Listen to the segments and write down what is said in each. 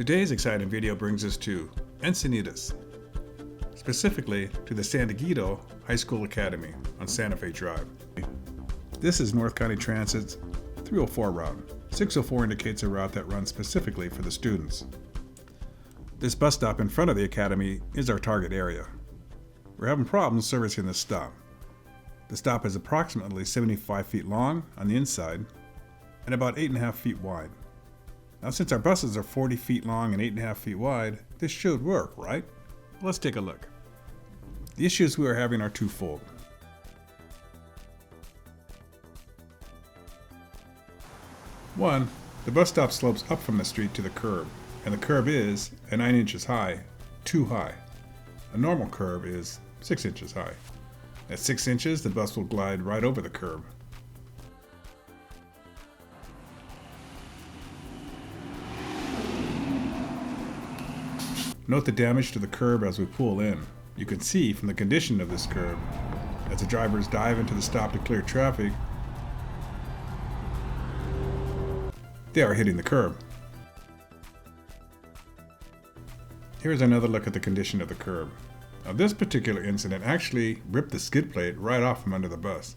Today's exciting video brings us to Encinitas, specifically to the San Diego High School Academy on SantaFe Drive. This is North County Transit's 304 route. 604 indicates a route that runs specifically for the students. This bus stop in front of the academy is our target area. We're having problems servicing this stop. The stop is approximately 75 feet long on the inside and about 8.5 feet wide. Now, since our buses are 40 feet long and 8.5 feet wide, this should work, right? Let's take a look. The issues we are having are twofold. One, the bus stop slopes up from the street to the curb, and the curb is 9 inches high, too high. A normal curb is 6 inches high. At 6 inches, the bus will glide right over the curb. Note the damage to the curb as we pull in. You can see from the condition of this curb, as the drivers dive into the stop to clear traffic, they are hitting the curb. Here's another look at the condition of the curb. Now, this particular incident actually ripped the skid plate right off from under the bus.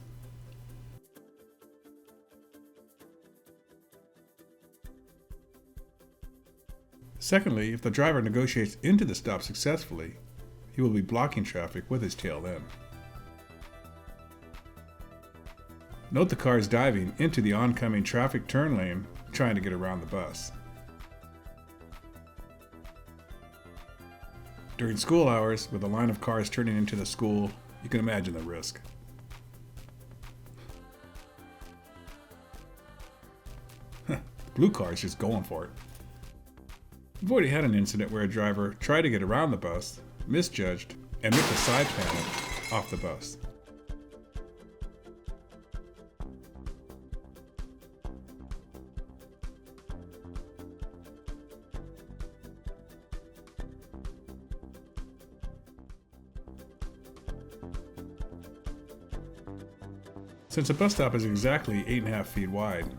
Secondly, if the driver negotiates into the stop successfully, he will be blocking traffic with his tail end. Note the cars diving into the oncoming traffic turn lane, trying to get around the bus. During school hours, with a line of cars turning into the school, you can imagine the risk. Blue car is just going for it. We've already had an incident where a driver tried to get around the bus, misjudged, and ripped a side panel off the bus. Since a bus stop is exactly 8.5 feet wide,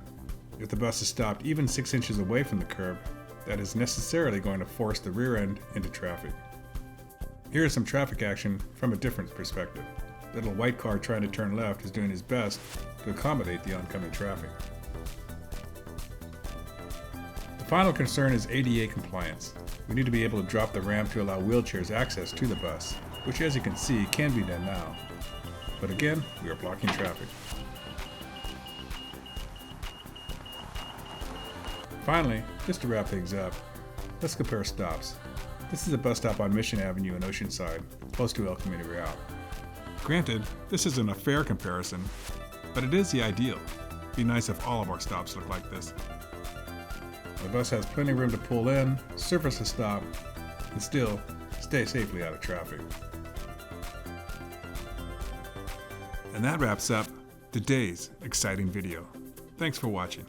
if the bus is stopped even 6 inches away from the curb, that is necessarily going to force the rear end into traffic. Here is some traffic action from a different perspective. The little white car trying to turn left is doing his best to accommodate the oncoming traffic. The final concern is ADA compliance. We need to be able to drop the ramp to allow wheelchairs access to the bus, which, as you can see, can be done now. But again, we are blocking traffic. Finally, just to wrap things up, let's compare stops. This is a bus stop on Mission Avenue in Oceanside, close to El Camino Real. Granted, this isn't a fair comparison, but it is the ideal. It'd be nice if all of our stops look like this. The bus has plenty of room to pull in, surface the stop, and still stay safely out of traffic. And that wraps up today's exciting video. Thanks for watching.